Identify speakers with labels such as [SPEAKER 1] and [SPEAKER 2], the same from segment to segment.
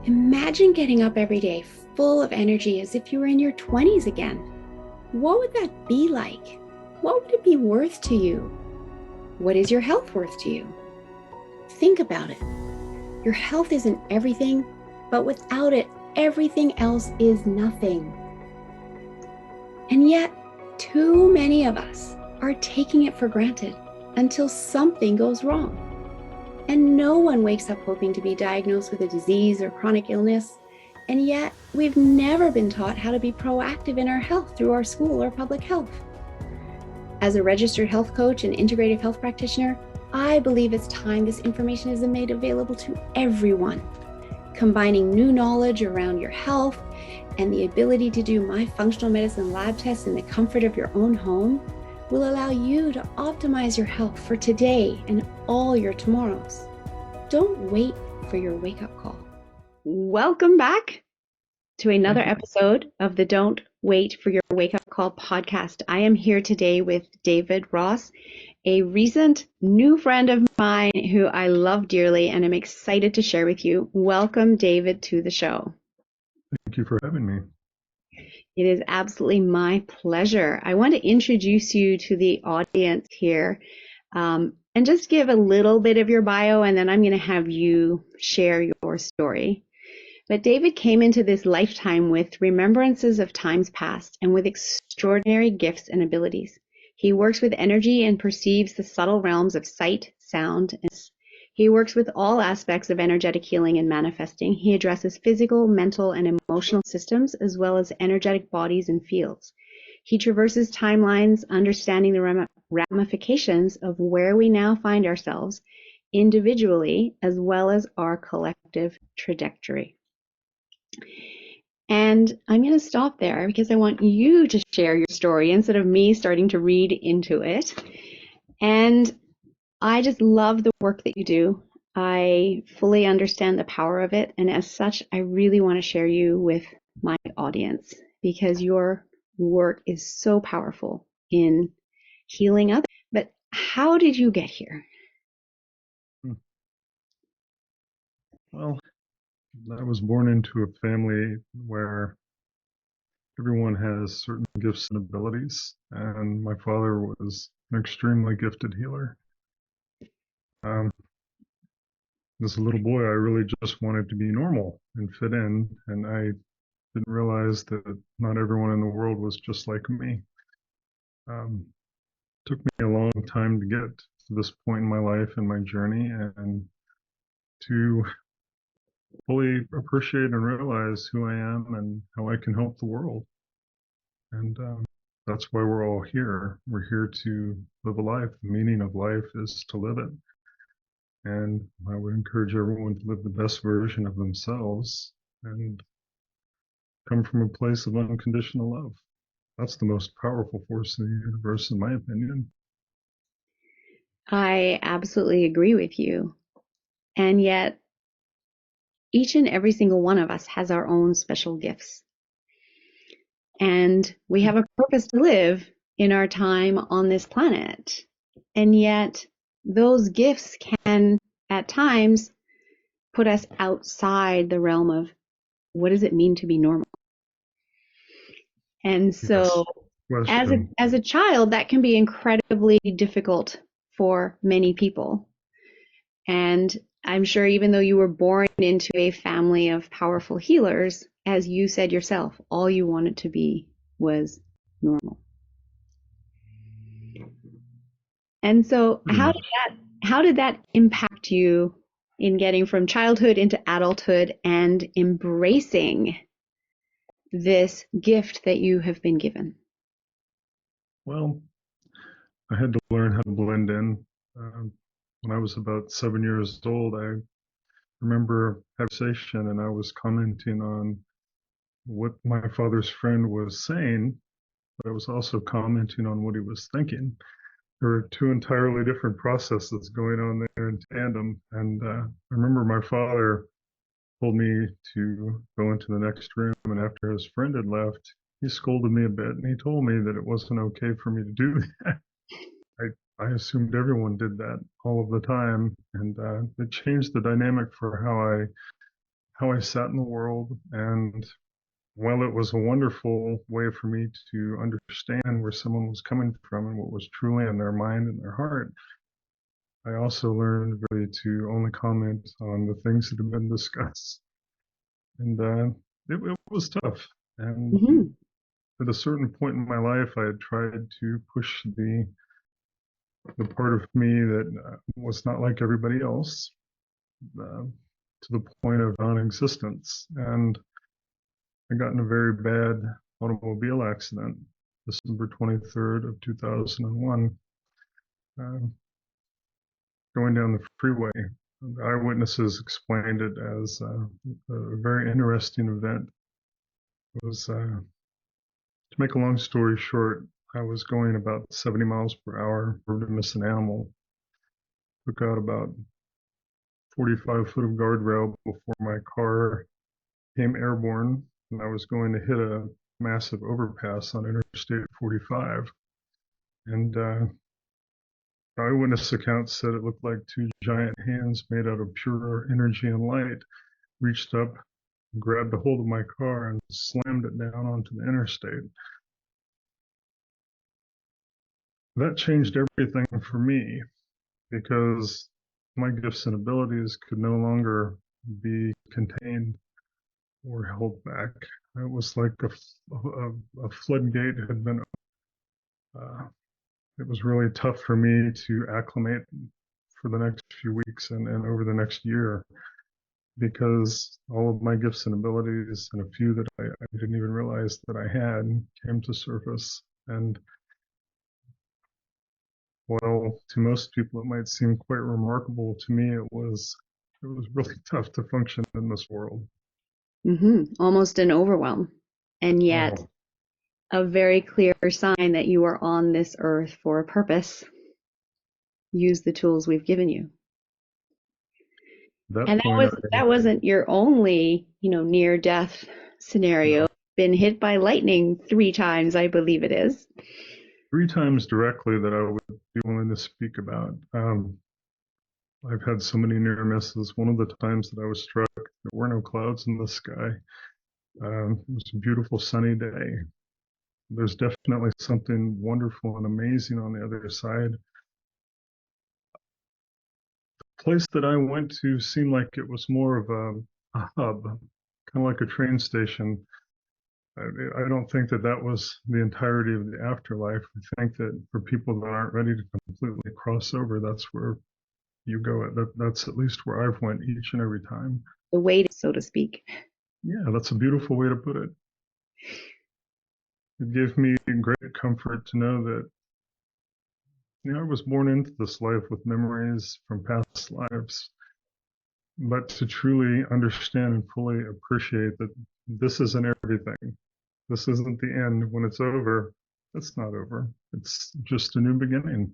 [SPEAKER 1] Imagine getting up every day full of energy as if you were in your 20s again. What would that be like? What would it be worth to you? What is your health worth to you? Think about it. Your health isn't everything, but without it, everything else is nothing. And yet, too many of us are taking it for granted until something goes wrong. And no one wakes up hoping to be diagnosed with a disease or chronic illness. And yet, we've never been taught how to be proactive in our health through our school or public health. As a registered health coach and integrative health practitioner, I believe it's time this information is made available to everyone. Combining new knowledge around your health and the ability to do my functional medicine lab tests in the comfort of your own home will allow you to optimize your health for today and all your tomorrows. Don't wait for your wake-up call. Welcome back to another episode of the Don't Wait for Your Wake-Up Call podcast. I am here today with David Ross, a recent new friend of mine who I love dearly and I'm excited to share with you. Welcome, David, to the show.
[SPEAKER 2] Thank you for having me.
[SPEAKER 1] It is absolutely my pleasure. I want to introduce you to the audience here and just give a little bit of your bio, and then I'm going to have you share your story. But David came into this lifetime with remembrances of times past and with extraordinary gifts and abilities. He works with energy and perceives the subtle realms of sight, sound, and he works with all aspects of energetic healing and manifesting. He addresses physical, mental, and emotional systems, as well as energetic bodies and fields. He traverses timelines, understanding the ramifications of where we now find ourselves individually, as well as our collective trajectory. And I'm going to stop there because I want you to share your story instead of me starting to read into it. And I just love the work that you do. I fully understand the power of it. And as such, I really want to share you with my audience because your work is so powerful in healing others. But how did you get here?
[SPEAKER 2] Well, I was born into a family where everyone has certain gifts and abilities, and my father was an extremely gifted healer. As a little boy, I really just wanted to be normal and fit in, and I didn't realize that not everyone in the world was just like me. Took me a long time to get to this point in my life and my journey, and to fully appreciate and realize who I am and how I can help the world. And that's why we're all here. We're here to live a life. The meaning of life is to live it. And I would encourage everyone to live the best version of themselves and come from a place of unconditional love. That's the most powerful force in the universe, in my opinion.
[SPEAKER 1] I absolutely agree with you. And yet, each and every single one of us has our own special gifts. And we have a purpose to live in our time on this planet. And yet, those gifts can, at times, put us outside the realm of what does it mean to be normal? And so,
[SPEAKER 2] Yes.
[SPEAKER 1] as a child, that can be incredibly difficult for many people. And I'm sure even though you were born into a family of powerful healers, as you said yourself, all you wanted to be was normal. And so how did that impact you in getting from childhood into adulthood and embracing this gift that you have been given?
[SPEAKER 2] Well, I had to learn how to blend in. When I was about 7 years old, I remember a conversation and I was commenting on what my father's friend was saying, but I was also commenting on what he was thinking. There were two entirely different processes going on there in tandem. And I remember my father told me to go into the next room, and after his friend had left, he scolded me a bit, and he told me that it wasn't okay for me to do that. I assumed everyone did that all of the time, and it changed the dynamic for how I sat in the world. And while it was a wonderful way for me to understand where someone was coming from and what was truly in their mind and their heart, I also learned really to only comment on the things that have been discussed. And it was tough. And
[SPEAKER 1] Hmm.
[SPEAKER 2] at a certain point in my life, I had tried to push the part of me that was not like everybody else to the point of non-existence. And I got in a very bad automobile accident, December 23rd of 2001, uh, going down the freeway. The eyewitnesses explained it as a very interesting event. It was, to make a long story short, I was going about 70 miles per hour, to miss an animal, took out about 45 foot of guardrail before my car came airborne, and I was going to hit a massive overpass on Interstate 45. And eyewitness accounts said it looked like two giant hands made out of pure energy and light reached up, grabbed a hold of my car, and slammed it down onto the interstate. That changed everything for me because my gifts and abilities could no longer be contained or held back. It was like a floodgate had been. Uh, it was really tough for me to acclimate for the next few weeks and over the next year because all of my gifts and abilities and a few that I didn't even realize that I had came to surface. And while to most people it might seem quite remarkable, to me it was really tough to function in this world.
[SPEAKER 1] Hmm. Almost an overwhelm. And yet,
[SPEAKER 2] Oh,
[SPEAKER 1] a very clear sign that you are on this earth for a purpose. Use the tools we've given you.
[SPEAKER 2] at that
[SPEAKER 1] And
[SPEAKER 2] point,
[SPEAKER 1] that wasn't your only, near death scenario.
[SPEAKER 2] no,
[SPEAKER 1] Been hit by lightning 3 times, I believe it is.
[SPEAKER 2] 3 times directly that I would be willing to speak about. I've had so many near misses. One of the times that I was struck, there were no clouds in the sky. It was a beautiful sunny day. There's definitely something wonderful and amazing on the other side. The place that I went to seemed like it was more of a hub, kind of like a train station. I don't think that that was the entirety of the afterlife. I think that for people that aren't ready to completely cross over, that's where you go. That's at least where I've went each and every time.
[SPEAKER 1] The weight, so to speak.
[SPEAKER 2] Yeah, that's a beautiful way to put it. It gave me great comfort to know that I was born into this life with memories from past lives, but to truly understand and fully appreciate that this isn't everything. This isn't the end. When it's over, it's not over. It's just a new beginning.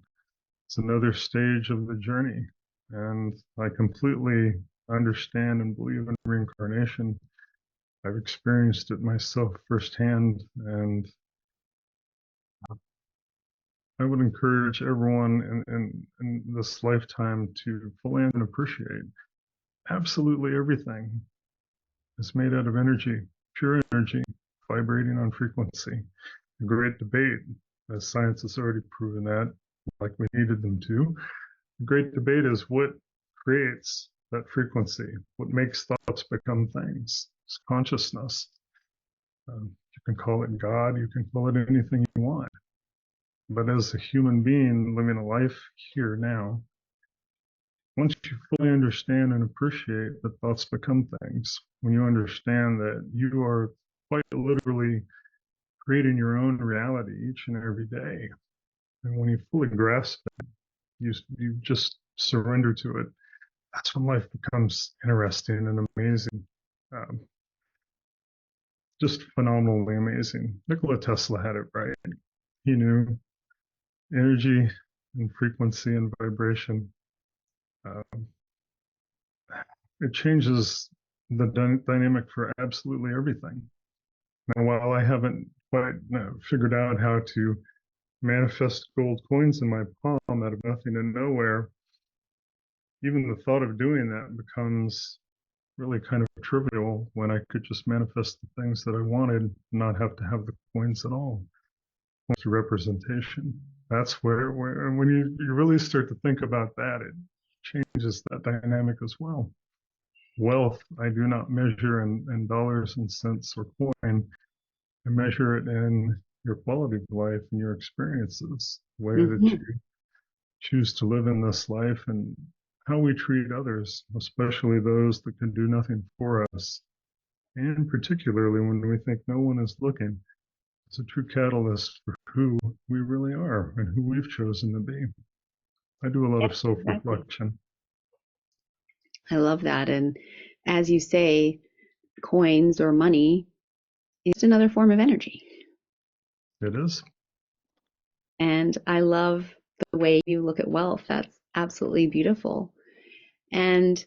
[SPEAKER 2] It's another stage of the journey. And I completely understand and believe in reincarnation. I've experienced it myself firsthand, and I would encourage everyone in this lifetime to fully and appreciate absolutely everything is made out of energy, pure energy, vibrating on frequency. A great debate, as science has already proven that, like we needed them to. The great debate is what creates that frequency, what makes thoughts become things. It's consciousness. You can call it God, you can call it anything you want. But as a human being living a life here now, once you fully understand and appreciate that thoughts become things, when you understand that you are quite literally creating your own reality each and every day, and when you fully grasp it, you just surrender to it. That's when life becomes interesting and amazing, um, just phenomenally amazing. Nikola Tesla had it right. He knew energy and frequency and vibration. Um, it changes the dynamic for absolutely everything. Now, while I haven't quite figured out how to manifest gold coins in my palm out of nothing and nowhere, even the thought of doing that becomes really kind of trivial when I could just manifest the things that I wanted, not have to have the coins at all. It's a representation. That's where when you really start to think about that, it changes that dynamic as well. Wealth, I do not measure in dollars and cents or coin. I measure it in your quality of life and your experiences, the way that
[SPEAKER 1] Hmm.
[SPEAKER 2] you choose to live in this life and how we treat others, especially those that can do nothing for us. And particularly when we think no one is looking, it's a true catalyst for who we really are and who we've chosen to be. I do a lot
[SPEAKER 1] Yes,
[SPEAKER 2] of self
[SPEAKER 1] exactly.
[SPEAKER 2] reflection.
[SPEAKER 1] I love that. And as you say, coins or money is another form of energy.
[SPEAKER 2] It is.
[SPEAKER 1] And I love the way you look at wealth. That's absolutely beautiful. And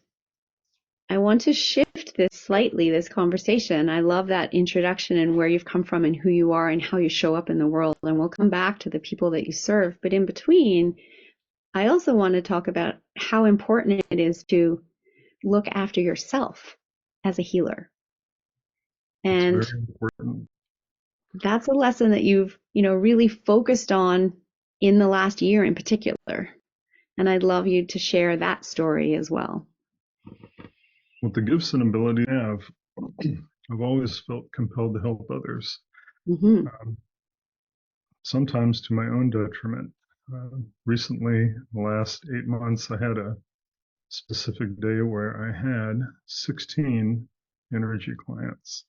[SPEAKER 1] I want to shift this slightly, this conversation. I love that introduction and where you've come from and who you are and how you show up in the world. And we'll come back to the people that you serve. But in between, I also want to talk about how important it is to look after yourself as a healer.
[SPEAKER 2] It's
[SPEAKER 1] And
[SPEAKER 2] very important.
[SPEAKER 1] that's a lesson that you've, really focused on in the last year in particular. And I'd love you to share that story as well.
[SPEAKER 2] With the gifts and ability I have, I've always felt compelled to help others,
[SPEAKER 1] Mm-hmm.
[SPEAKER 2] um, sometimes to my own detriment. Recently, the last 8 months, I had a specific day where I had 16 energy clients.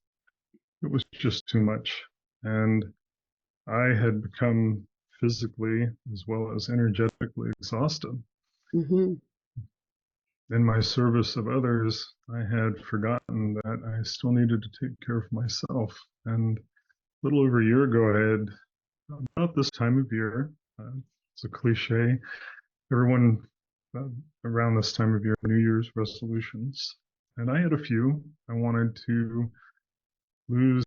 [SPEAKER 2] It was just too much. And I had become physically as well as energetically exhausted.
[SPEAKER 1] Mm-hmm.
[SPEAKER 2] In my service of others, I had forgotten that I still needed to take care of myself. And a little over a year ago, I had, about this time of year, it's a cliche, everyone uh, around this time of year, New Year's resolutions. And I had a few. I wanted to lose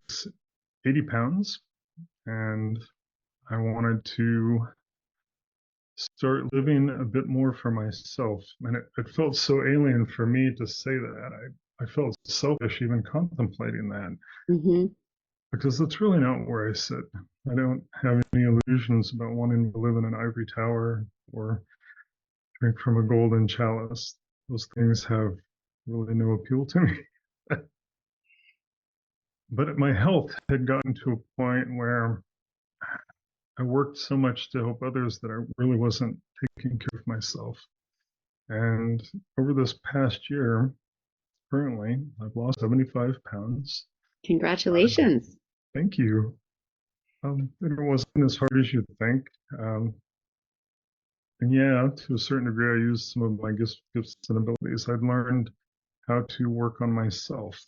[SPEAKER 2] 80 pounds and I wanted to start living a bit more for myself. And it felt so alien for me to say that. I felt selfish even contemplating that
[SPEAKER 1] Mm-hmm.
[SPEAKER 2] because that's really not where I sit. I don't have any illusions about wanting to live in an ivory tower or drink from a golden chalice. Those things have really no appeal to me. But my health had gotten to a point where I worked so much to help others that I really wasn't taking care of myself. And over this past year, currently, I've lost 75 pounds.
[SPEAKER 1] Congratulations.
[SPEAKER 2] Thank you. It wasn't as hard as you'd think. Um, and yeah, to a certain degree, I used some of my gifts and abilities. I'd learned how to work on myself.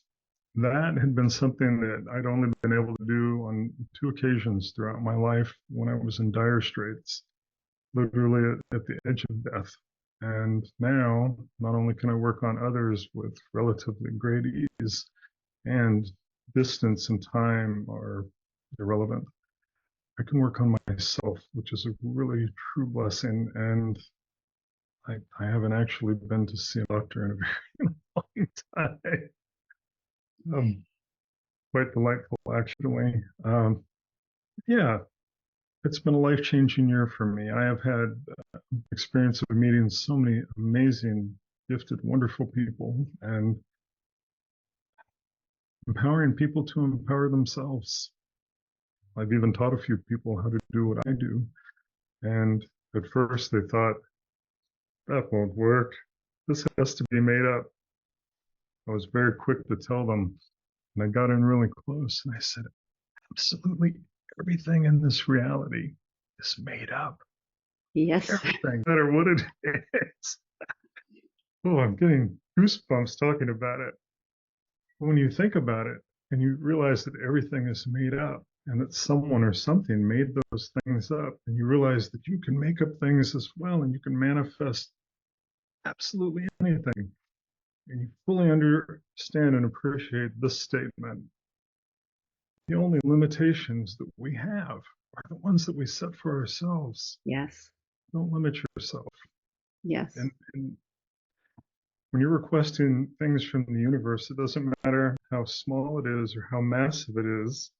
[SPEAKER 2] That had been something that I'd only been able to do on 2 occasions throughout my life when I was in dire straits, literally at the edge of death. And now, not only can I work on others with relatively great ease, and distance and time are irrelevant, I can work on myself, which is a really true blessing. And I haven't actually been to see a doctor in a very long time. Um, Quite delightful, actually. Yeah, it's been a life changing year for me. I have had experience of meeting so many amazing, gifted, wonderful people and empowering people to empower themselves. I've even taught a few people how to do what I do. And at first they thought, that won't work. This has to be made up. I was very quick to tell them. And I got in really close and I said, absolutely everything in this reality is made up.
[SPEAKER 1] Yes.
[SPEAKER 2] Everything, no matter what it is. Oh, I'm getting goosebumps talking about it. When you think about it and you realize that everything is made up and that someone or something made those things up, and you realize that you can make up things as well and you can manifest absolutely anything, and you fully understand and appreciate this statement, the only limitations that we have are the ones that we set for ourselves.
[SPEAKER 1] Yes.
[SPEAKER 2] Don't limit yourself.
[SPEAKER 1] Yes.
[SPEAKER 2] And when you're requesting things from the universe, it doesn't matter how small it is or how massive it is.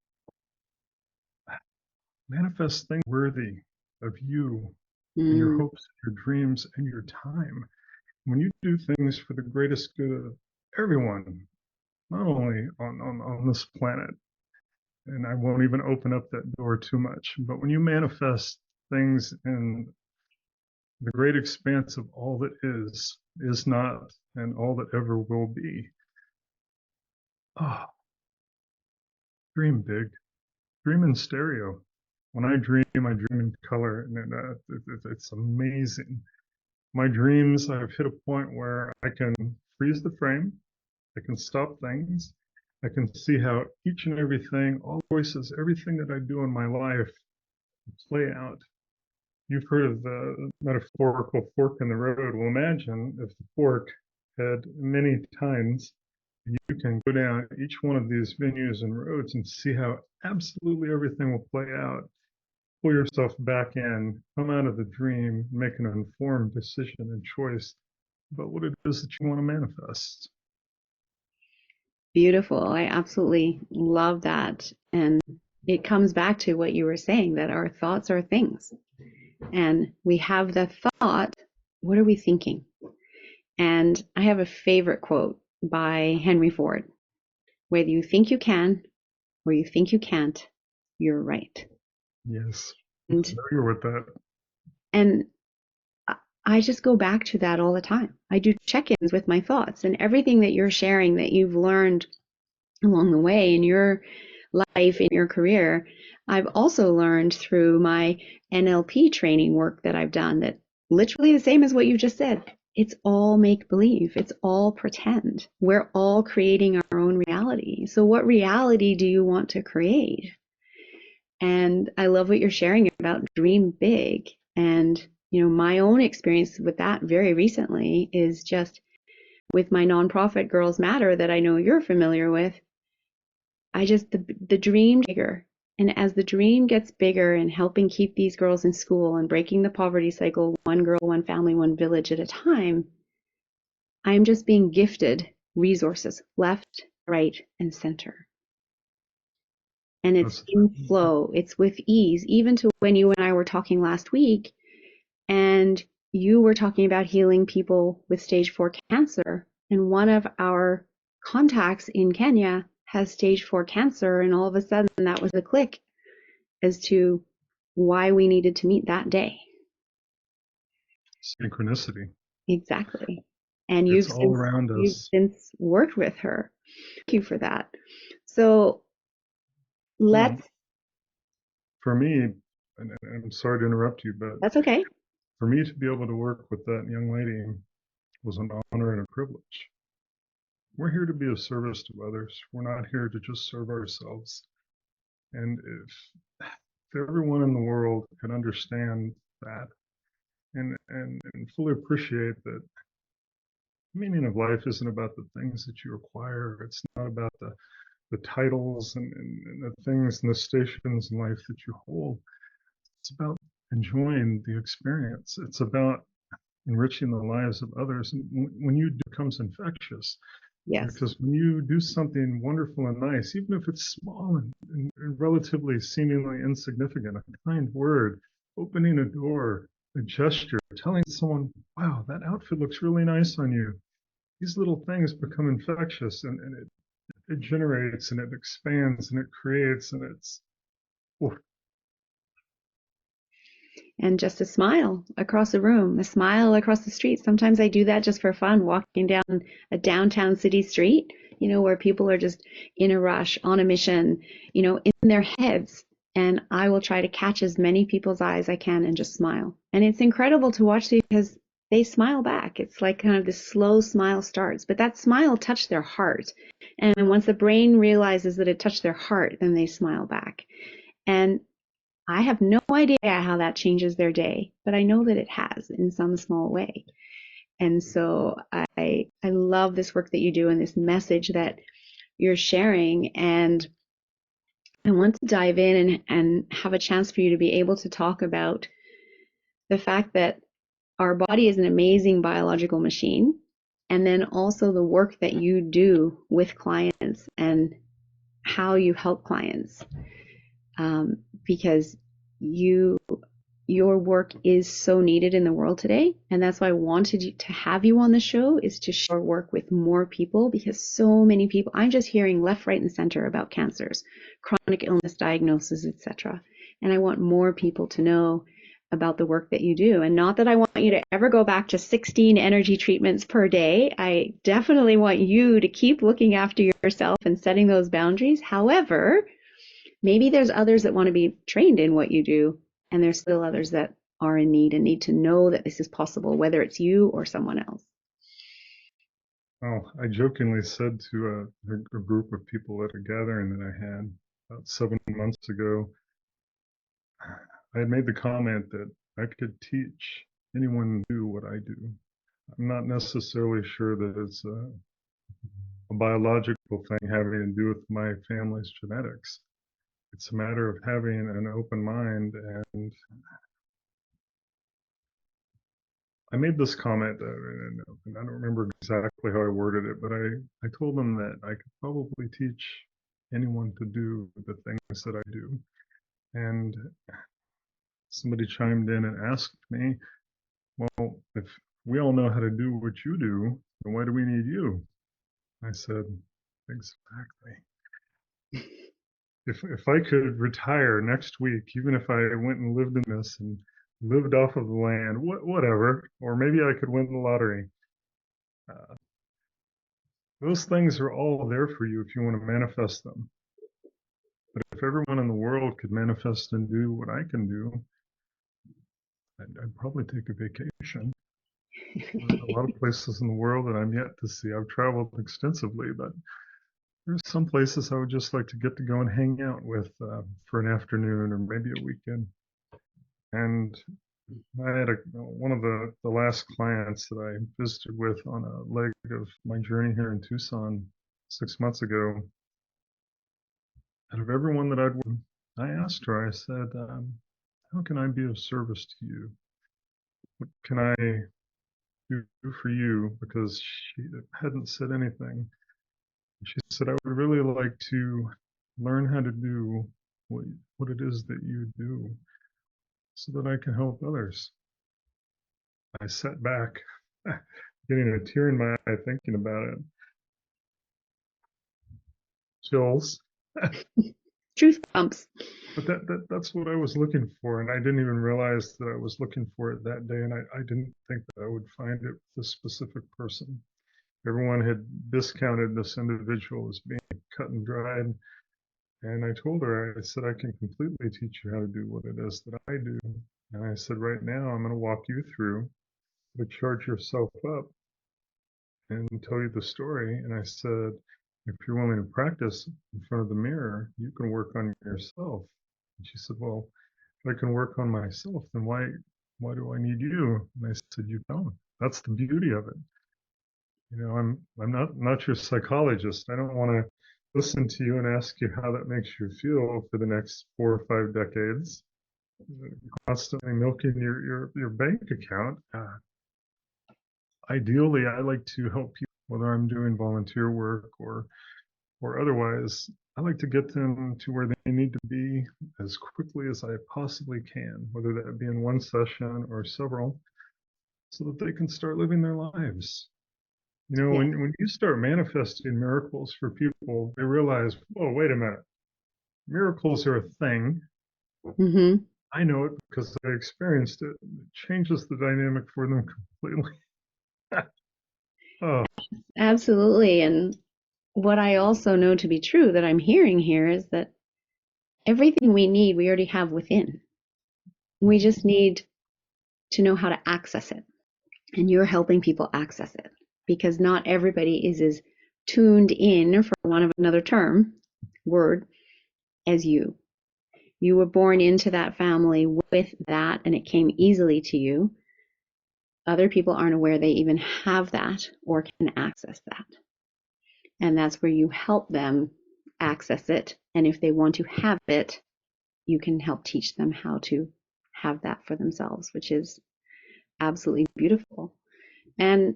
[SPEAKER 2] Manifest things worthy of you and your
[SPEAKER 1] Mm,
[SPEAKER 2] hopes, your dreams, and your time. When you do things for the greatest good of everyone, not only on this planet, and I won't even open up that door too much, but when you manifest things in the great expanse of all that is not, and all that ever will be, oh, dream big, dream in stereo. When I dream in color, and it's amazing. My dreams, I've hit a point where I can freeze the frame, I can stop things, I can see how each and everything, all voices, everything that I do in my life play out. You've heard of the metaphorical fork in the road. Well, imagine if the fork had many tines, and you can go down each one of these venues and roads and see how absolutely everything will play out. Pull yourself back in, come out of the dream, make an informed decision and choice about what it is that you want to manifest.
[SPEAKER 1] beautiful. I absolutely love that. And it comes back to what you were saying, that our thoughts are things. And we have the thought, what are we thinking? And I have a favorite quote by Henry Ford: whether you think you can or you think you can't, you're right.
[SPEAKER 2] Yes, I'm
[SPEAKER 1] And
[SPEAKER 2] familiar with that.
[SPEAKER 1] and I just go back to that all the time. I do check-ins with my thoughts, and everything that you're sharing that you've learned along the way in your life, in your career, I've also learned through my NLP training work that I've done, that literally the same as what you just said. It's all make believe. It's all pretend. We're all creating our own reality. So what reality do you want to create? And I love what you're sharing about dream big. And, my own experience with that very recently is just with my nonprofit Girls Matter that I know you're familiar with. The dream bigger. And as the dream gets bigger and helping keep these girls in school and breaking the poverty cycle, one girl, one family, one village at a time, I'm just being gifted resources left, right, and center. And it's
[SPEAKER 2] That's
[SPEAKER 1] in flow, it's with ease, even to when you and I were talking last week, and you were talking about healing people with stage 4 cancer. And one of our contacts in Kenya has stage 4 cancer. And all of a sudden, that was a click as to why we needed to meet that day.
[SPEAKER 2] synchronicity.
[SPEAKER 1] Exactly. And
[SPEAKER 2] It's all around
[SPEAKER 1] you've
[SPEAKER 2] us.
[SPEAKER 1] since worked with her. Thank you for that. So
[SPEAKER 2] Well,
[SPEAKER 1] let's,
[SPEAKER 2] for me, and I'm sorry to interrupt you, but
[SPEAKER 1] that's okay.
[SPEAKER 2] for me to be able to work with that young lady was an honor and a privilege. We're here to be of service to others. We're not here to just serve ourselves. And if everyone in the world could understand that and fully appreciate that the meaning of life isn't about the things that you acquire. It's not about the titles and the things and the stations in life that you hold. It's about enjoying the experience. It's about enriching the lives of others. And when you do, it becomes infectious.
[SPEAKER 1] Yes.
[SPEAKER 2] Because when you do something wonderful and nice, even if it's small and relatively seemingly insignificant, a kind word, opening a door, a gesture, telling someone, wow, that outfit looks really nice on you. These little things become infectious, and it generates and it expands and it creates, and it's, oh,
[SPEAKER 1] And just a smile across the room, a smile across the street. Sometimes I do that just for fun, walking down a downtown city street, where people are just in a rush, on a mission, in their heads. And I will try to catch as many people's eyes I can and just smile. And it's incredible to watch because they smile back. It's like kind of this slow smile starts, but that smile touched their heart. And once the brain realizes that it touched their heart, then they smile back. And I have no idea how that changes their day, but I know that it has in some small way. And so I love this work that you do and this message that you're sharing. And I want to dive in and have a chance for you to be able to talk about the fact that our body is an amazing biological machine. And then also the work that you do with clients and how you help clients, because you your work is so needed in the world today, and that's why I wanted to have you on the show, is to share work with more people, because so many people, I'm just hearing left, right, and center about cancers, chronic illness diagnosis, etc. And I want more people to know about the work that you do. And not that I want you to ever go back to 16 energy treatments per day. I definitely want you to keep looking after yourself and setting those boundaries. However, maybe there's others that want to be trained in what you do, and there's still others that are in need and need to know that this is possible, whether it's you or someone else.
[SPEAKER 2] Oh, I jokingly said to a group of people at a gathering that I had about 7 months ago, I had made the comment that I could teach anyone to do what I do. I'm not necessarily sure that it's a biological thing having to do with my family's genetics. It's a matter of having an open mind. And I made this comment, and I don't remember exactly how I worded it, but I told them that I could probably teach anyone to do the things that I do. And somebody chimed in and asked me, well, if we all know how to do what you do, then why do we need you? I said, exactly. If I could retire next week, even if I went and lived in this and lived off of the land, whatever, or maybe I could win the lottery. Uh, those things are all there for you if you want to manifest them. But if everyone in the world could manifest and do what I can do, I'd probably take a vacation. A lot of places in the world that I'm yet to see. I've traveled extensively, but there's some places I would just like to get to go and hang out with for an afternoon or maybe a weekend. And I had one of the last clients that I visited with on a leg of my journey here in Tucson 6 months ago. Out of everyone that I asked her, I said, how can I be of service to you? What can I do for you? Because she hadn't said anything. She said, I would really like to learn how to do what it is that you do so that I can help others. I sat back, getting a tear in my eye thinking about it. Chills.
[SPEAKER 1] Truth bumps.
[SPEAKER 2] But that's what I was looking for, and I didn't even realize that I was looking for it that day, and I didn't think that I would find it with this specific person. Everyone had discounted this individual as being cut and dried, and I told her, I said, I can completely teach you how to do what it is that I do. And I said, right now, I'm going to walk you through to charge yourself up and tell you the story. And I said, if you're willing to practice in front of the mirror, you can work on yourself. And she said, well, if I can work on myself, then why do I need you? And I said, you don't. That's the beauty of it. You know, I'm not your psychologist. I don't want to listen to you and ask you how that makes you feel for the next 4 or 5 decades, constantly milking your bank account. Ideally, I like to help people, whether I'm doing volunteer work or otherwise. I like to get them to where they need to be as quickly as I possibly can, whether that be in one session or several, so that they can start living their lives. You know,
[SPEAKER 1] Yeah.
[SPEAKER 2] when you start manifesting miracles for people, they realize, oh, wait a minute, miracles are a thing.
[SPEAKER 1] Mm-hmm.
[SPEAKER 2] I know it because I experienced it. It changes the dynamic for them completely. Oh,
[SPEAKER 1] Absolutely. And what I also know to be true that I'm hearing here is that everything we need, we already have within. We just need to know how to access it. And you're helping people access it, because not everybody is as tuned in, for want of another word, as you. You were born into that family with that, and it came easily to you. Other people aren't aware they even have that or can access that. And that's where you help them access it. And if they want to have it, you can help teach them how to have that for themselves, which is absolutely beautiful. And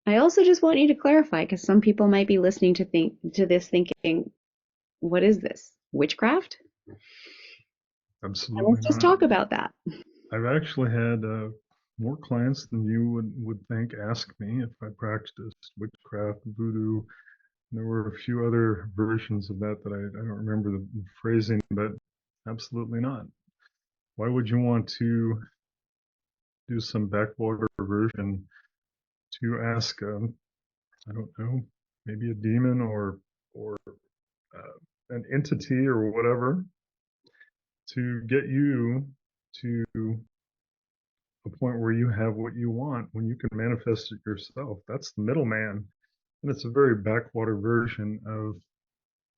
[SPEAKER 1] I also just want you to clarify because some people might be listening to this thinking, what is this? Witchcraft? And
[SPEAKER 2] Absolutely
[SPEAKER 1] let's just
[SPEAKER 2] not.
[SPEAKER 1] talk about that.
[SPEAKER 2] I've actually had more clients than you would think ask me if I practiced witchcraft, voodoo. There were a few other versions of that that I don't remember the phrasing, but absolutely not. Why would you want to do some backwater version to ask, I don't know, maybe a demon or an entity or whatever to get you to a point where you have what you want when you can manifest it yourself? That's the middleman. And it's a very backwater version of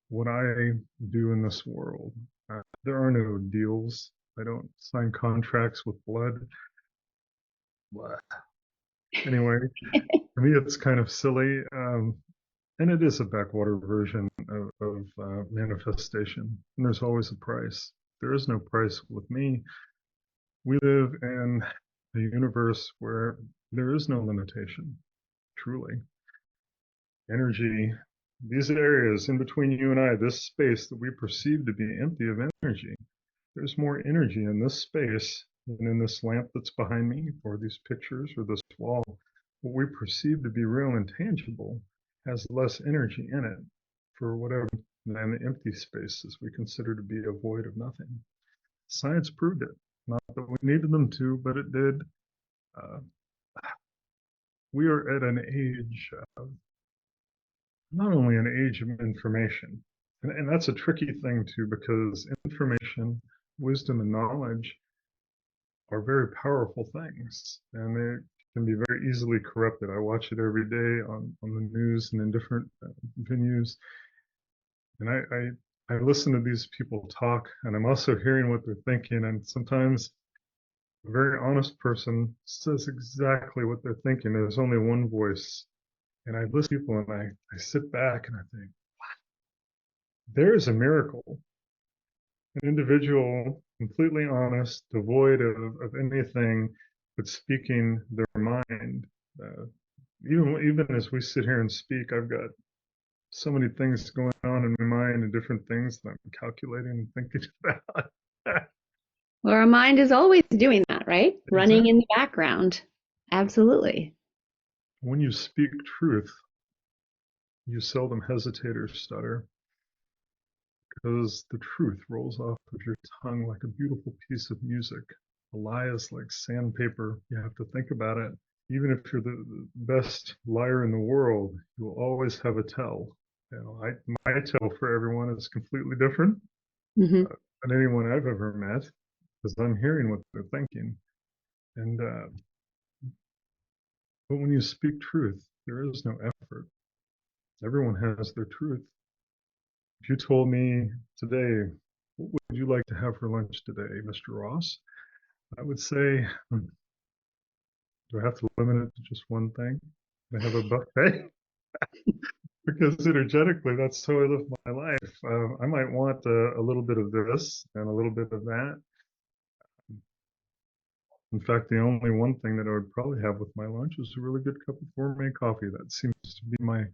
[SPEAKER 2] what I do in this world. There are no deals. I don't sign contracts with blood. Anyway, for me, it's kind of silly. And it is a backwater version of manifestation. And there's always a price. There is no price with me. We live in a universe where there is no limitation, truly. Energy, these areas in between you and I, this space that we perceive to be empty of energy, there's more energy in this space than in this lamp that's behind me, or these pictures, or this wall. What we perceive to be real and tangible has less energy in it for whatever than the empty spaces we consider to be a void of nothing. Science proved it. Not that we needed them to, but it did. Uh, we are at an age, not only an age of information, and that's a tricky thing too, because information, wisdom, and knowledge are very powerful things, and they can be very easily corrupted. I watch it every day on the news and in different venues, and I listen to these people talk, and I'm also hearing what they're thinking, and sometimes a very honest person says exactly what they're thinking. There's only one voice, and I listen to people, and I sit back and I think, there is a miracle. An individual completely honest, devoid of anything but speaking their mind. Uh, even as we sit here and speak, I've got so many things going on in my mind and different things that I'm calculating and thinking about.
[SPEAKER 1] Well, our mind is always doing that, right? Running in
[SPEAKER 2] Exactly.
[SPEAKER 1] the background. Absolutely.
[SPEAKER 2] When you speak truth, you seldom hesitate or stutter because the truth rolls off of your tongue like a beautiful piece of music. A lie is like sandpaper. You have to think about it. Even if you're the best liar in the world, you will always have a tell. My tell for everyone is completely different
[SPEAKER 1] Hmm.
[SPEAKER 2] than anyone I've ever met because I'm hearing what they're thinking. And but when you speak truth, there is no effort. Everyone has their truth. If you told me today, what would you like to have for lunch today, Mr. Ross? I would say, do I have to limit it to just one thing? I have a buffet because energetically, that's how I live my life. I might want a little bit of this and a little bit of that. In fact, the only one thing that I would probably have with my lunch is a really good cup of gourmet coffee. That seems to be my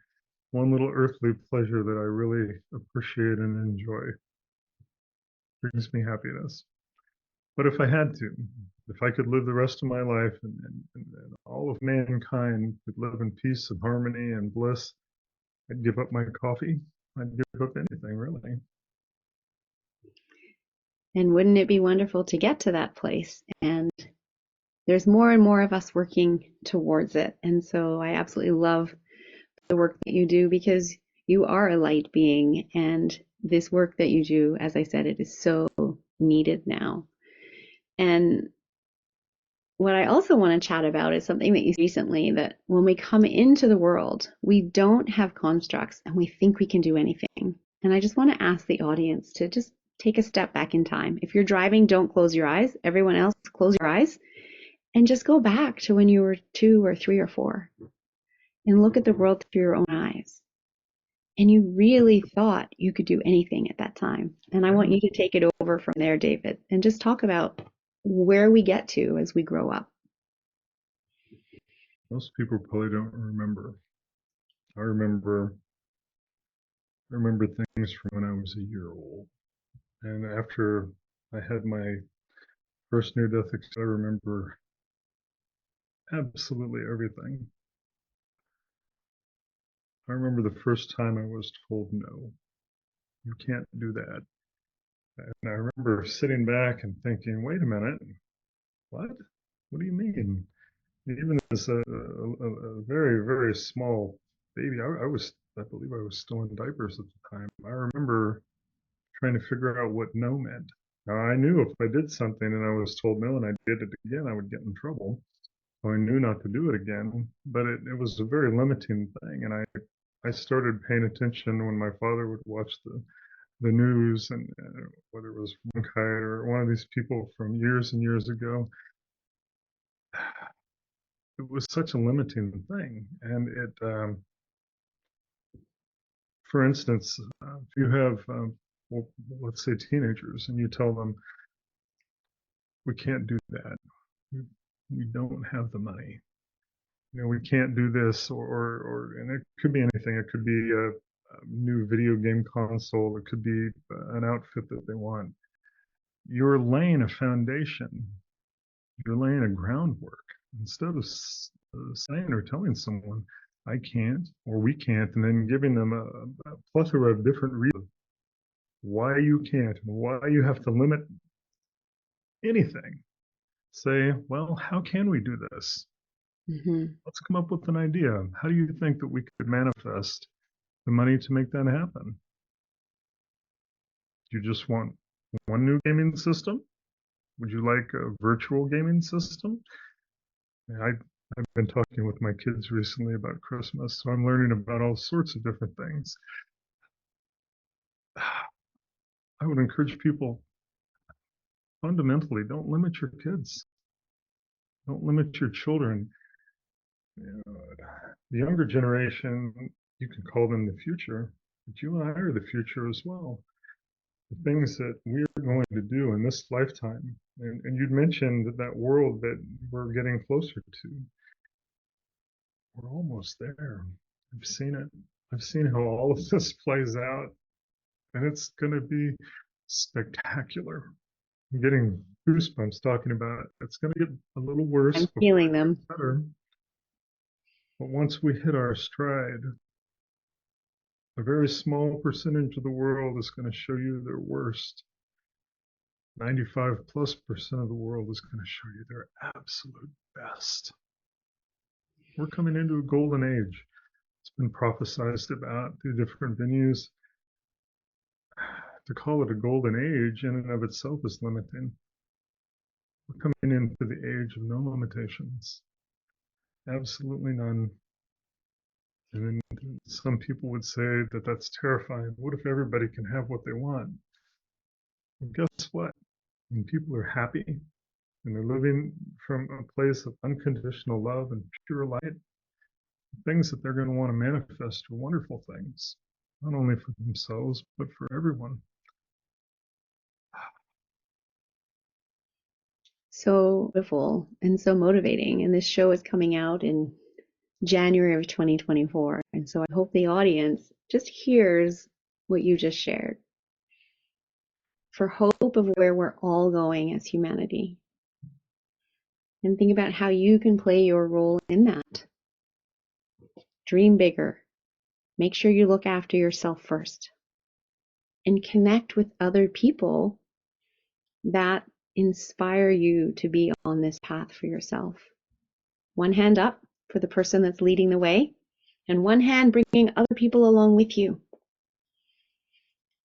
[SPEAKER 2] one little earthly pleasure that I really appreciate and enjoy. Brings me happiness. But if I had to, if I could live the rest of my life and all of mankind could live in peace and harmony and bliss, I'd give up my coffee. I'd give up anything, really.
[SPEAKER 1] And wouldn't it be wonderful to get to that place? And there's more and more of us working towards it. And so I absolutely love the work that you do because you are a light being. And this work that you do, as I said, it is so needed now. And what I also want to chat about is something that you recently that when we come into the world, we don't have constructs and we think we can do anything. And I just want to ask the audience to just take a step back in time. If you're driving, don't close your eyes. Everyone else, close your eyes and just go back to when you were 2 or 3 or 4 and look at the world through your own eyes. And you really thought you could do anything at that time. And I want
[SPEAKER 2] Yeah.
[SPEAKER 1] you to take it over from there, David, and just talk about where we get to as we grow up.
[SPEAKER 2] Most people probably don't remember. I remember I remember things from when I was a year old. And after I had my first near death experience, I remember absolutely everything. I remember the first time I was told no, you can't do that. And I remember sitting back and thinking, wait a minute, what? What do you mean? Even as a very, very small baby, I believe I was still in diapers at the time. I remember trying to figure out what no meant. Now, I knew if I did something and I was told no and I did it again, I would get in trouble. So I knew not to do it again, but it was a very limiting thing. And I started paying attention when my father would watch the news and whether it was Cronkite or one of these people from years and years ago. It was such a limiting thing. And for instance, if you have, well, let's say teenagers, and you tell them, we can't do that. We, we don't have the money. We can't do this, and it could be anything. It could be a new video game console. It could be an outfit that they want. You're laying a foundation. You're laying a groundwork instead of saying or telling someone, I can't or we can't, and then giving them a plethora of different reasons why you can't and why you have to limit anything. Say, well, how can we do this?
[SPEAKER 1] Mm-hmm.
[SPEAKER 2] Let's come up with an idea. How do you think that we could manifest the money to make that happen? Do you just want one new gaming system? Would you like a virtual gaming system? I, I've been talking with my kids recently about Christmas, so I'm learning about all sorts of different things. I would encourage people fundamentally, don't limit your kids. Don't limit your children. You know, the younger generation, you can call them the future, but you and I are the future as well. The things that we're going to do in this lifetime. And you'd mentioned that world that we're getting closer to. We're almost there. I've seen it. I've seen how all of this plays out, and it's going to be spectacular. I'm getting goosebumps talking about it. It's going to get a little worse
[SPEAKER 1] I'm
[SPEAKER 2] before
[SPEAKER 1] feeling
[SPEAKER 2] it gets
[SPEAKER 1] them.
[SPEAKER 2] better. But once we hit our stride, a very small percentage of the world is going to show you their worst. 95+% of the world is going to show you their absolute best. We're coming into a golden age. It's been prophesized about through different venues. To call it a golden age in and of itself is limiting. We're coming into the age of no limitations, absolutely none. And then some people would say that that's terrifying. What if everybody can have what they want? Well, guess what? When people are happy and they're living from a place of unconditional love and pure light, things that they're going to want to manifest are wonderful things, not only for themselves, but for everyone.
[SPEAKER 1] So beautiful and so motivating. And this show is coming out in January of 2024. And so I hope the audience just hears what you just shared for hope of where we're all going as humanity. And think about how you can play your role in that. Dream bigger. Make sure you look after yourself first and connect with other people that inspire you to be on this path for yourself. One hand up for the person that's leading the way, and one hand bringing other people along with you.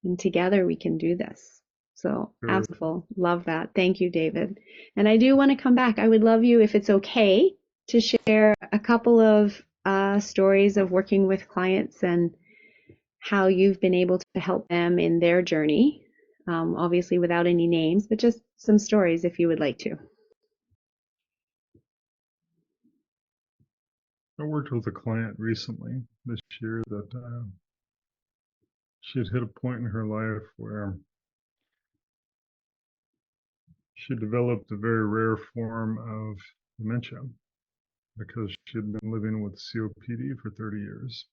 [SPEAKER 1] And together we can do this. So,
[SPEAKER 2] Sure.
[SPEAKER 1] absolutely love that. Thank you, David. And I do want to come back. I would love you, if it's okay, to share a couple of stories of working with clients and how you've been able to help them in their journey. Obviously, without any names, but just some stories if you would like to.
[SPEAKER 2] I worked with a client recently this year that she had hit a point in her life where she developed a very rare form of dementia. because she had been living with COPD for 30 years.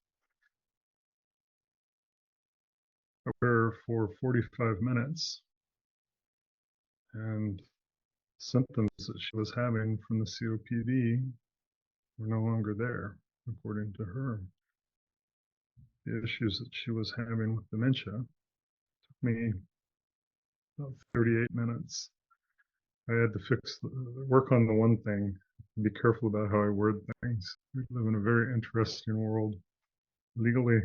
[SPEAKER 2] I was there for 45 minutes, and symptoms that she was having from the COPD were no longer there, according to her. The issues that she was having with dementia took me about 38 minutes. I had to work on the one thing, be careful about how I word things. We live in a very interesting world legally.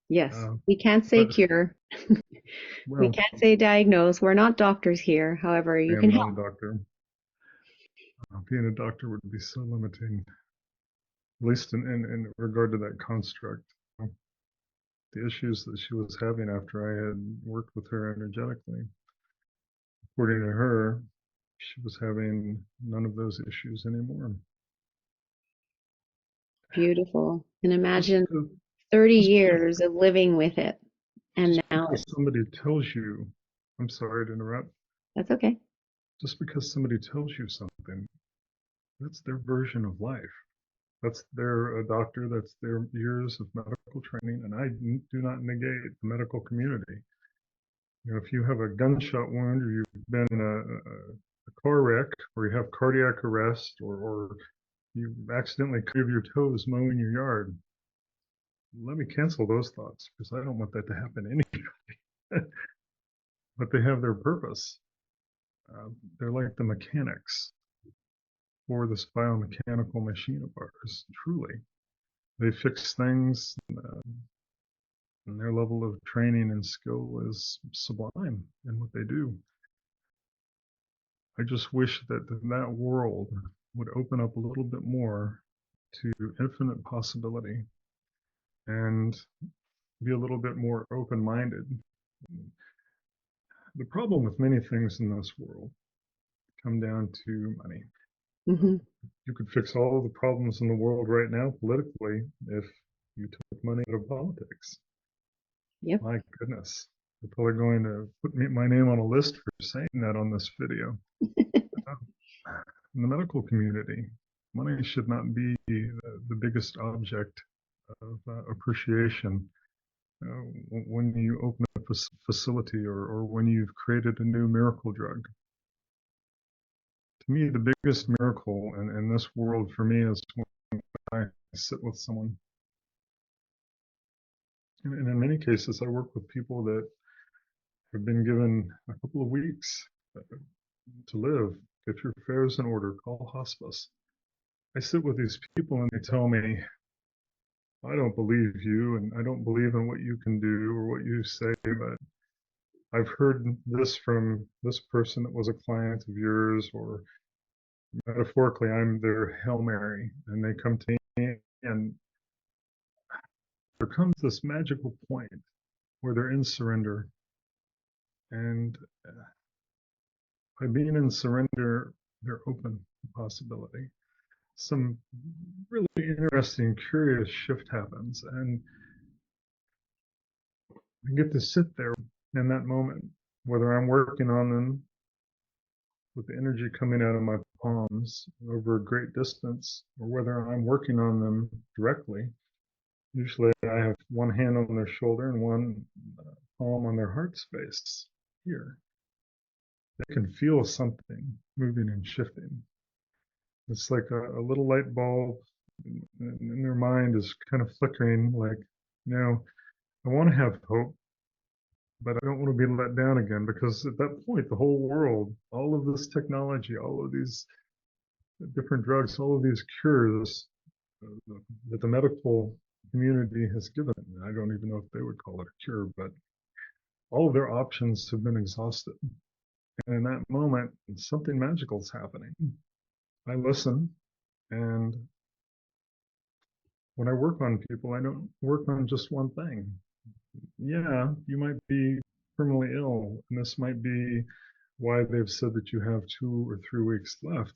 [SPEAKER 1] Yes,
[SPEAKER 2] Uh,
[SPEAKER 1] we can't say
[SPEAKER 2] but,
[SPEAKER 1] cure. We
[SPEAKER 2] well,
[SPEAKER 1] can't say diagnose. We're not doctors here. However,
[SPEAKER 2] I
[SPEAKER 1] you
[SPEAKER 2] am
[SPEAKER 1] can
[SPEAKER 2] not
[SPEAKER 1] help.
[SPEAKER 2] a doctor. Being a doctor would be so limiting, at least in regard to that construct. The issues that she was having after I had worked with her energetically, according to her, she was having none of those issues anymore.
[SPEAKER 1] Beautiful. And
[SPEAKER 2] Just
[SPEAKER 1] imagine
[SPEAKER 2] because,
[SPEAKER 1] 30
[SPEAKER 2] just because,
[SPEAKER 1] years of living with it. And
[SPEAKER 2] just
[SPEAKER 1] now
[SPEAKER 2] because
[SPEAKER 1] it's,
[SPEAKER 2] somebody tells you, I'm sorry to interrupt,
[SPEAKER 1] that's okay.
[SPEAKER 2] just because somebody tells you something, that's their version of life. That's their a doctor, that's their years of medical training, and I do not negate the medical community. If you have a gunshot wound or you've been in a car wreck or you have cardiac arrest or you accidentally cut your toes mowing your yard, let me cancel those thoughts because I don't want that to happen anyway. But they have their purpose. They're like the mechanics for this biomechanical machine of ours, truly. They fix things, and their level of training and skill is sublime in what they do. I just wish that that world would open up a little bit more to infinite possibility and be a little bit more open-minded. The problem with many things in this world come down to money.
[SPEAKER 1] Hmm.
[SPEAKER 2] You could fix all of the problems in the world right now politically if you took money out of politics.
[SPEAKER 1] Yep.
[SPEAKER 2] My goodness. People are going to put my name on a list for saying that on this video. In the medical community, money should not be the biggest object of appreciation when you open up a facility or when you've created a new miracle drug. To me, the biggest miracle in this world for me is when I sit with someone. And in many cases, I work with people that have been given a couple of weeks to live. Get your affairs in order, call hospice. I sit with these people and they tell me, I don't believe you and I don't believe in what you can do or what you say, but I've heard this from this person that was a client of yours, or metaphorically, I'm their Hail Mary, and they come to me, and there comes this magical point where they're in surrender. And by being in surrender, they're open to possibility. Some really interesting, curious shift happens, and I get to sit there in that moment, whether I'm working on them with the energy coming out of my palms over a great distance, or whether I'm working on them directly. Usually I have one hand on their shoulder and one palm on their heart space here. They can feel something moving and shifting. It's like a little light bulb in their mind is kind of flickering, like, I want to have hope, but I don't want to be let down again, because at that point, the whole world, all of this technology, all of these different drugs, all of these cures that the medical community has given. I don't even know if they would call it a cure, but all of their options have been exhausted. And in that moment, something magical is happening. I listen, and when I work on people, I don't work on just one thing. Yeah, you might be terminally ill, and this might be why they've said that you have 2 or 3 weeks left.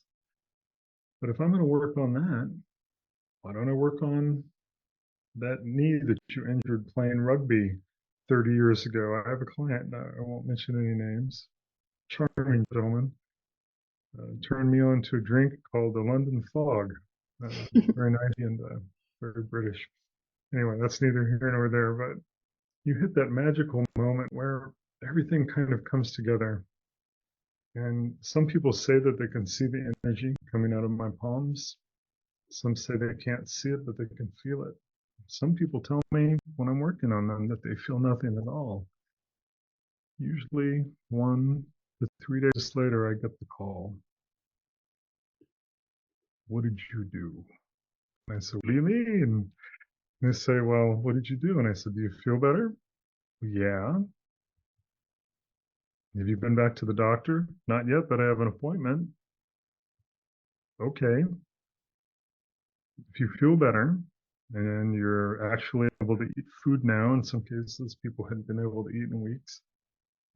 [SPEAKER 2] But if I'm going to work on that, why don't I work on that knee that you injured playing rugby 30 years ago? I have a client, I won't mention any names, charming gentleman, turned me on to a drink called the London Fog. very nice and very British. Anyway, that's neither here nor there, but you hit that magical moment where everything kind of comes together. And some people say that they can see the energy coming out of my palms. Some say they can't see it, but they can feel it. Some people tell me when I'm working on them that they feel nothing at all. Usually 1 to 3 days later, I get the call. What did you do? And I said, what do you mean? And they say, well, what did you do? And I said, do you feel better? Yeah. Have you been back to the doctor? Not yet, but I have an appointment. Okay. If you feel better and you're actually able to eat food now, in some cases, people hadn't been able to eat in weeks.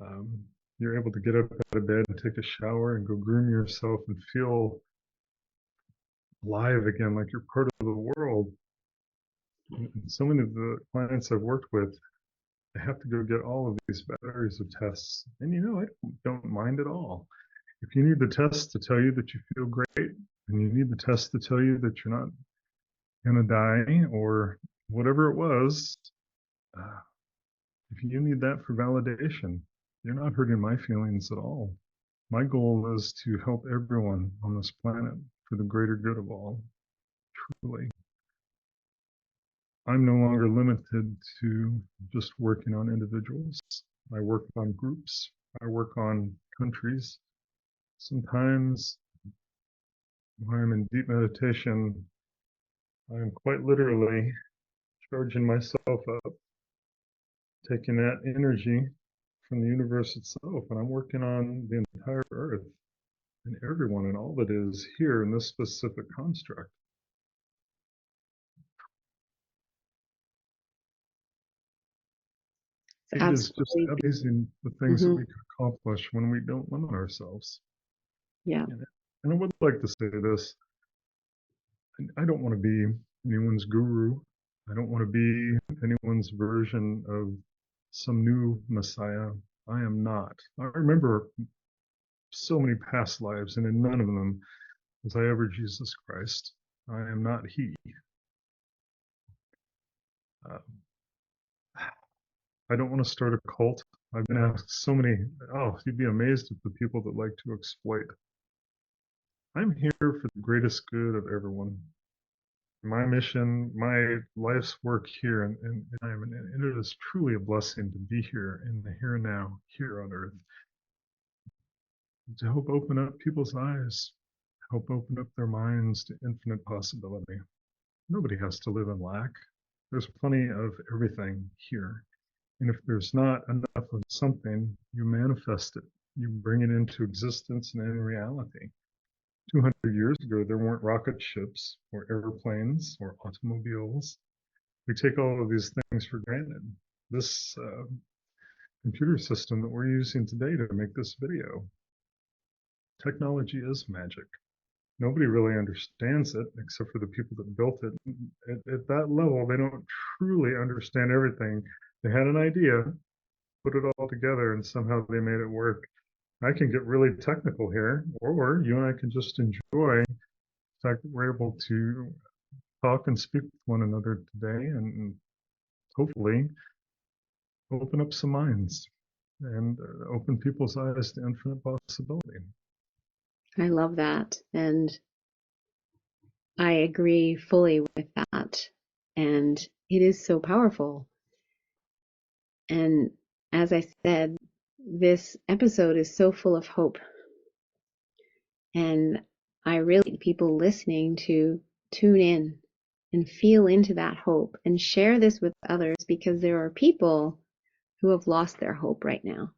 [SPEAKER 2] Um, you're able to get up out of bed and take a shower and go groom yourself and feel alive again, like you're part of the world. And so many of the clients I've worked with, they have to go get all of these batteries of tests. And I don't mind at all. If you need the test to tell you that you feel great, and you need the test to tell you that you're not going to die or whatever it was, uh, if you need that for validation, you're not hurting my feelings at all. My goal is to help everyone on this planet for the greater good of all, truly. I'm no longer limited to just working on individuals. I work on groups. I work on countries. Sometimes when I'm in deep meditation, I'm quite literally charging myself up, taking that energy from the universe itself, and I'm working on the entire earth and everyone and all that is here in this specific construct.
[SPEAKER 1] It's
[SPEAKER 2] It is just
[SPEAKER 1] absolutely,
[SPEAKER 2] amazing the things that
[SPEAKER 1] hmm
[SPEAKER 2] we can accomplish when we don't limit ourselves.
[SPEAKER 1] yeah.
[SPEAKER 2] And I would like to say this: I don't want to be anyone's guru. I don't want to be anyone's version of some new Messiah. I am not. I remember so many past lives, and in none of them was I ever Jesus Christ. I am not He. Uh, I don't want to start a cult. I've been asked so many. Oh, you'd be amazed at the people that like to exploit. I'm here for the greatest good of everyone. My mission, my life's work here, and it is truly a blessing to be here in the here and now, here on Earth, to help open up people's eyes, help open up their minds to infinite possibility. Nobody has to live in lack. There's plenty of everything here. And if there's not enough of something, you manifest it. You bring it into existence and in reality. 200 years ago, there weren't rocket ships or airplanes or automobiles. We take all of these things for granted. This computer system that we're using today to make this video, technology is magic. Nobody really understands it except for the people that built it. At that level, they don't truly understand everything. They had an idea, put it all together, and somehow they made it work. I can get really technical here, or you and I can just enjoy the fact that we're able to talk and speak with one another today and hopefully open up some minds and open people's eyes to infinite possibility.
[SPEAKER 1] I love that. And I agree fully with that. And it is so powerful. And as I said, this episode is so full of hope. And I really want people listening to tune in and feel into that hope and share this with others, because there are people who have lost their hope right now.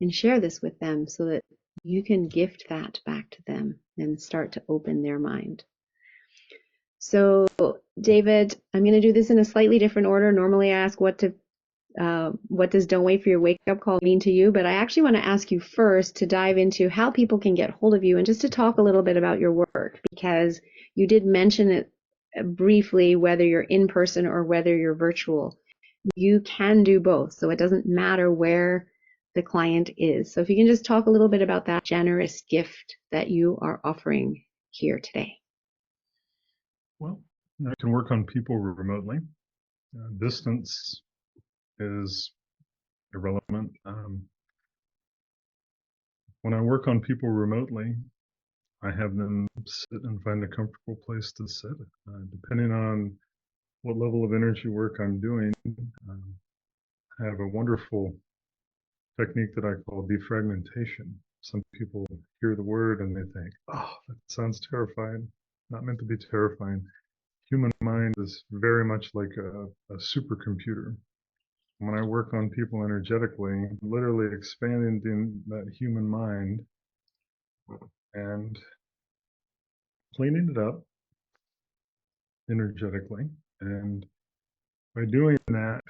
[SPEAKER 1] And share this with them so that you can gift that back to them and start to open their mind. So, David, I'm going to do this in a slightly different order. Normally, I ask what does "Don't Wait for Your Wake Up Call" mean to you? But I actually want to ask you first to dive into how people can get hold of you and just to talk a little bit about your work, because you did mention it briefly, whether you're in person or whether you're virtual. You can do both, so it doesn't matter where the client is. So if you can just talk a little bit about that generous gift that you are offering here today.
[SPEAKER 2] Well, I can work on people remotely. Distance is irrelevant. When I work on people remotely, I have them sit and find a comfortable place to sit. Depending on what level of energy work I'm doing, um, I have a wonderful technique that I call defragmentation. Some people hear the word and they think, oh, that sounds terrifying. Not meant to be terrifying. Human mind is very much like a supercomputer. When I work on people energetically, literally expanding that human mind and cleaning it up energetically. And by doing that,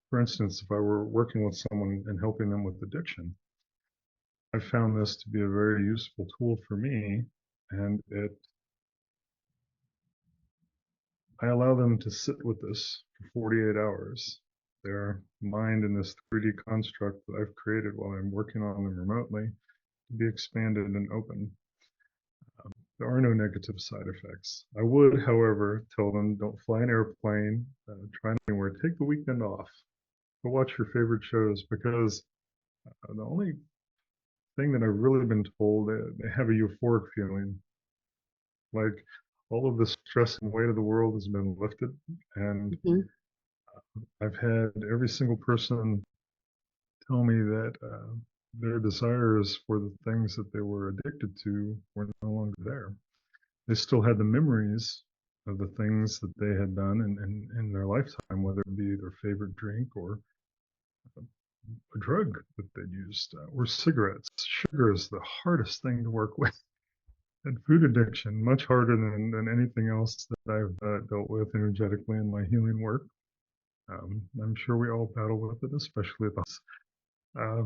[SPEAKER 2] for instance, if I were working with someone and helping them with addiction, I found this to be a very useful tool for me. And I allow them to sit with this for 48 hours. Their mind in this 3D construct that I've created while I'm working on them remotely to be expanded and open. There are no negative side effects. I would, however, tell them don't fly an airplane, try anywhere, take the weekend off, go watch your favorite shows because the only thing that I've really been told, they have a euphoric feeling. Like all of the stress and weight of the world has been lifted. And
[SPEAKER 1] Mhm.
[SPEAKER 2] I've had every single person tell me that their desires for the things that they were addicted to were no longer there. They still had the memories of the things that they had done in their lifetime, whether it be their favorite drink or a drug that they'd used or cigarettes. Sugar is the hardest thing to work with. And food addiction, much harder than anything else that I've dealt with energetically in my healing work. I'm sure we all battle with it, especially at us. Uh,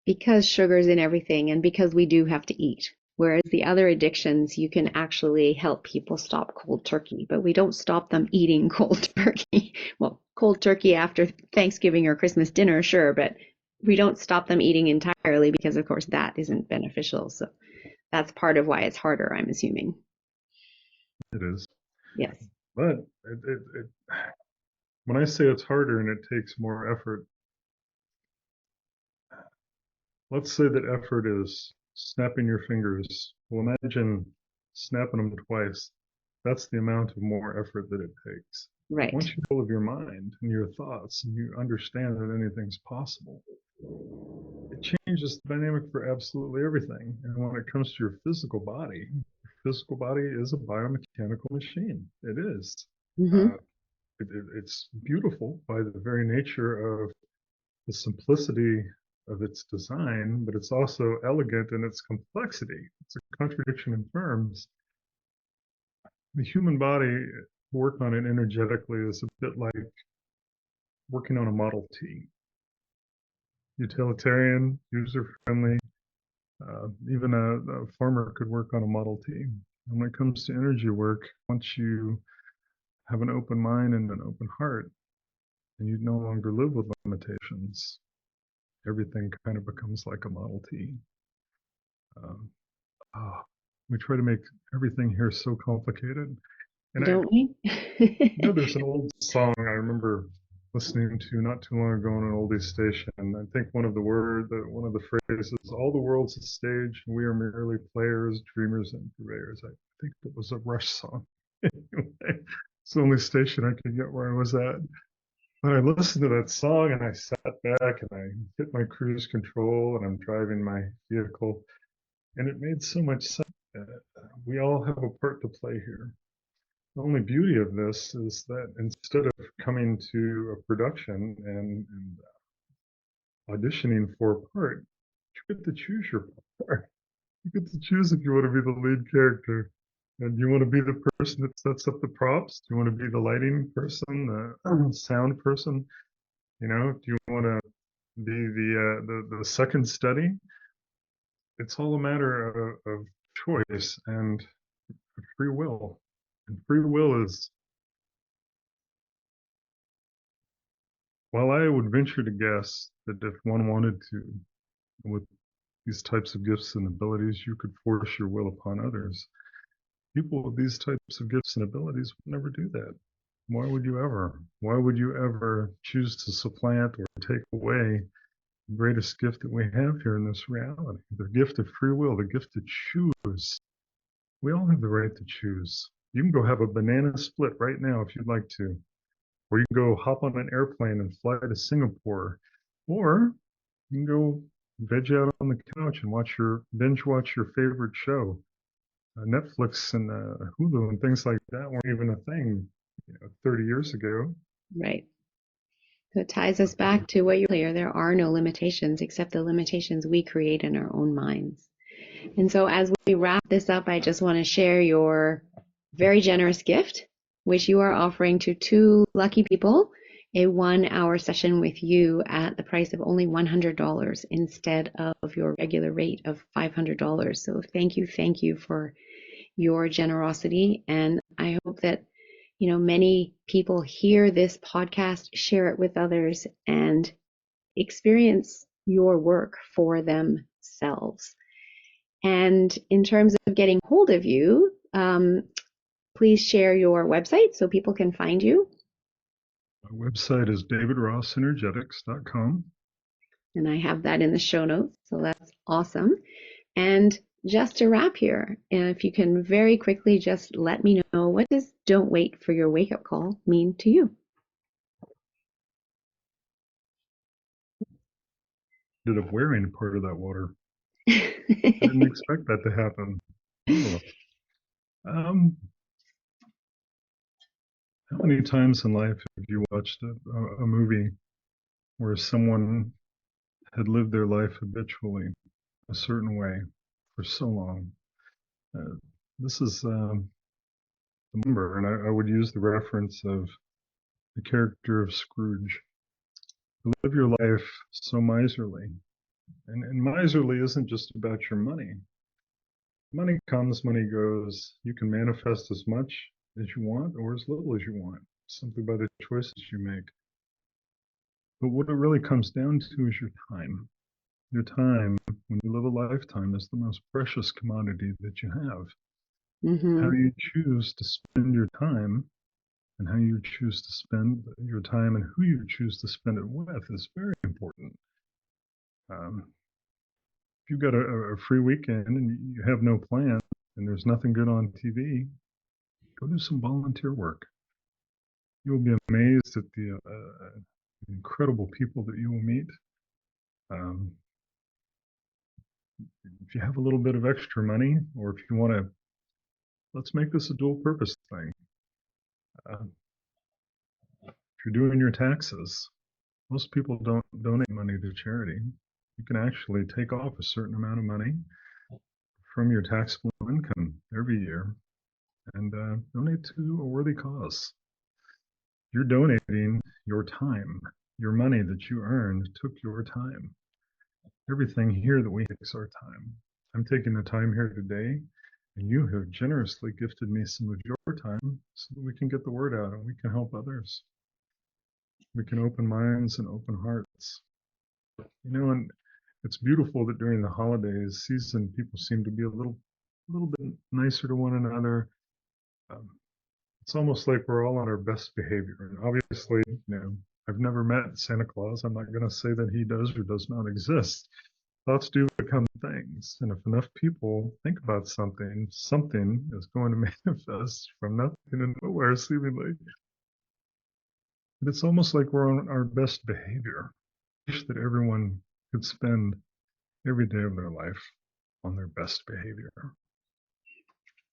[SPEAKER 1] Because sugar's in everything and because we do have to eat. Whereas the other addictions, you can actually help people stop cold turkey, but we don't stop them eating cold turkey. Well, cold turkey after Thanksgiving or Christmas dinner, sure, but we don't stop them eating entirely because, of course, that isn't beneficial. So that's part of why it's harder, I'm assuming.
[SPEAKER 2] it is.
[SPEAKER 1] Yes.
[SPEAKER 2] But when I say it's harder and it takes more effort, let's say that effort is snapping your fingers. Well, imagine snapping them twice. That's the amount of more effort that it takes.
[SPEAKER 1] Right.
[SPEAKER 2] Once you know of your mind and your thoughts and you understand that anything's possible, it changes the dynamic for absolutely everything. And when it comes to your physical body is a biomechanical machine. It is.
[SPEAKER 1] Hmm.
[SPEAKER 2] Uh, it's beautiful by the very nature of the simplicity of its design, but it's also elegant in its complexity. It's a contradiction in terms. The human body, work on it energetically, is a bit like working on a Model T. Utilitarian, user friendly. Even a farmer could work on a Model T. And when it comes to energy work, once you have an open mind and an open heart, and you no longer live with limitations, everything kind of becomes like a Model T. Um, oh, we try to make everything here so complicated. And
[SPEAKER 1] Don't we?
[SPEAKER 2] there's an old song I remember listening to not too long ago on an oldies station. I think one of the phrases, "All the world's a stage, and we are merely players, dreamers, and purveyors." I think it was a Rush song. Anyway, it's the only station I could get where I was at. But I listened to that song and I sat back and I hit my cruise control and I'm driving my vehicle, and it made so much sense. We all have a part to play here. The only beauty of this is that instead of coming to a production and auditioning for a part, you get to choose your part. You get to choose if you want to be the lead character. And do you want to be the person that sets up the props? Do you want to be the lighting person, the sound person? Do you want to be the second study? It's all a matter of choice and free will. And free will is, well, I would venture to guess that if one wanted to, with these types of gifts and abilities, you could force your will upon others. People with these types of gifts and abilities would never do that. Why would you ever? Why would you ever choose to supplant or take away the greatest gift that we have here in this reality? The gift of free will, the gift to choose. We all have the right to choose. You can go have a banana split right now if you'd like to, or you can go hop on an airplane and fly to Singapore, or you can go veg out on the couch and binge watch your favorite show. Netflix and Hulu and things like that weren't even a thing, 30 years ago.
[SPEAKER 1] Right. So it ties us back to what you earlier. There are no limitations except the limitations we create in our own minds. And so as we wrap this up, I just want to share your very generous gift, which you are offering to 2 lucky people, a 1-hour session with you at the price of only $100 instead of your regular rate of $500. So thank you for your generosity. And I hope that many people hear this podcast, share it with others, and experience your work for themselves. And in terms of getting hold of you, please share your website so people can find you.
[SPEAKER 2] My website is davidrossenergetics.com.
[SPEAKER 1] And I have that in the show notes, so that's awesome. And just to wrap here, if you can very quickly just let me know, what does "don't wait for your wake-up call" mean to you?
[SPEAKER 2] Ended up wearing part of that water. I didn't expect that to happen. Oh. How many times in life have you watched a movie where someone had lived their life habitually a certain way for so long? This is the number, and I would use the reference of the character of Scrooge. You live your life so miserly, and miserly isn't just about your money. Money comes, money goes. You can manifest as much as you want or as little as you want, simply by the choices you make. But what it really comes down to is your time. Your time, when you live a lifetime, is the most precious commodity that you have. How you choose to spend your time and how you choose to spend your time and who you choose to spend it with is very important. If you've got a free weekend and you have no plan and there's nothing good on TV, go do some volunteer work. You'll be amazed at the incredible people that you will meet. If you have a little bit of extra money, or if you want to, let's make this a dual purpose thing. If you're doing your taxes, most people don't donate money to charity. You can actually take off a certain amount of money from your taxable income every year and donate to a worthy cause. You're donating your time. Your money that you earned took your time. Everything here that we take is our time. I'm taking the time here today, and you have generously gifted me some of your time so that we can get the word out and we can help others. We can open minds and open hearts. And it's beautiful that during the holidays season, people seem to be a little bit nicer to one another. It's almost like we're all on our best behavior. And obviously, I've never met Santa Claus. I'm not going to say that he does or does not exist. Thoughts do become things. And if enough people think about something, something is going to manifest from nothing to nowhere, seemingly. And it's almost like we're on our best behavior. I wish that everyone could spend every day of their life on their best behavior.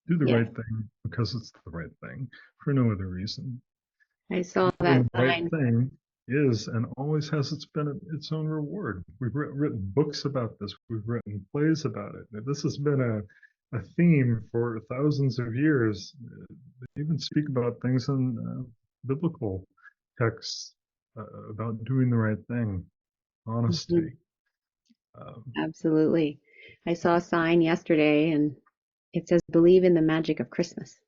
[SPEAKER 2] Do the right thing because it's the right thing, for no other reason.
[SPEAKER 1] I saw that
[SPEAKER 2] the right thing is and always has its own reward. We've written books about this. We've written plays about it. This has been a theme for thousands of years. They even speak about things in biblical texts about doing the right thing, honesty.
[SPEAKER 1] Absolutely. I saw a sign yesterday and it says, "Believe in the magic of Christmas."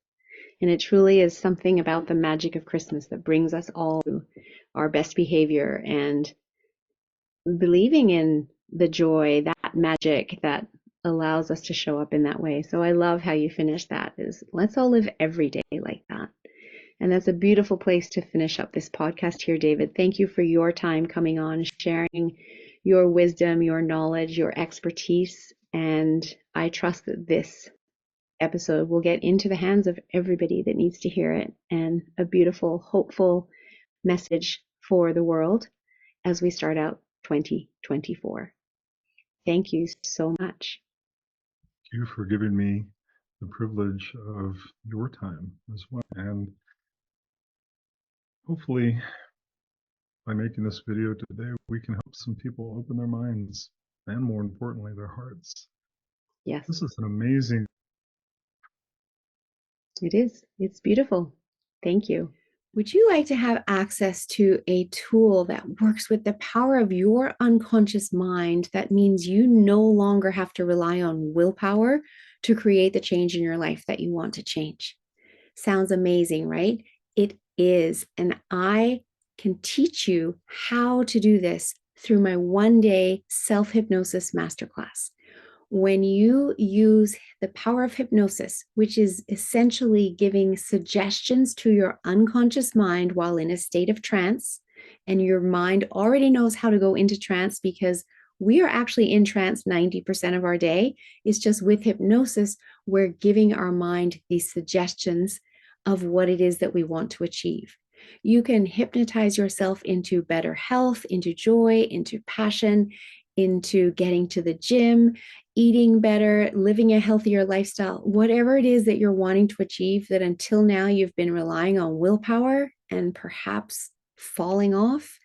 [SPEAKER 1] And it truly is something about the magic of Christmas that brings us all to our best behavior, and believing in the joy, that magic that allows us to show up in that way. So I love how you finish that, is let's all live every day like that. And that's a beautiful place to finish up this podcast here, David. Thank you for your time coming on, sharing your wisdom, your knowledge, your expertise. And I trust that this episode will get into the hands of everybody that needs to hear it, and a beautiful, hopeful message for the world as we start out 2024. Thank you so much.
[SPEAKER 2] Thank you for giving me the privilege of your time as well. And hopefully, by making this video today, we can help some people open their minds and, more importantly, their hearts.
[SPEAKER 1] Yes,
[SPEAKER 2] This is an amazing.
[SPEAKER 1] it is. It's beautiful. Thank you. Would you like to have access to a tool that works with the power of your unconscious mind? That means you no longer have to rely on willpower to create the change in your life that you want to change. Sounds amazing, right? It is. And I can teach you how to do this through my 1-day self-hypnosis masterclass. When you use the power of hypnosis, which is essentially giving suggestions to your unconscious mind while in a state of trance, and your mind already knows how to go into trance because we are actually in trance 90% of our day. It's just with hypnosis, we're giving our mind these suggestions of what it is that we want to achieve. You can hypnotize yourself into better health, into joy, into passion, into getting to the gym, eating better, living a healthier lifestyle, whatever it is that you're wanting to achieve that until now you've been relying on willpower and perhaps falling off.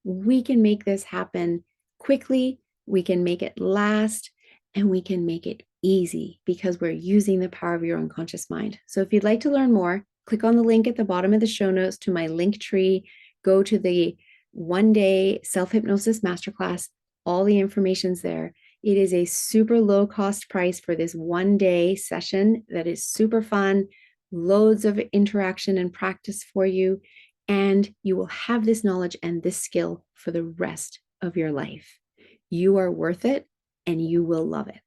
[SPEAKER 1] We can make this happen quickly, we can make it last, and we can make it easy because we're using the power of your unconscious mind. So if you'd like to learn more, click on the link at the bottom of the show notes to my link tree, go to the 1-day self-hypnosis masterclass. All the information's there. It is a super low cost price for this 1-day session that is super fun, loads of interaction and practice for you, and you will have this knowledge and this skill for the rest of your life. You are worth it, and you will love it.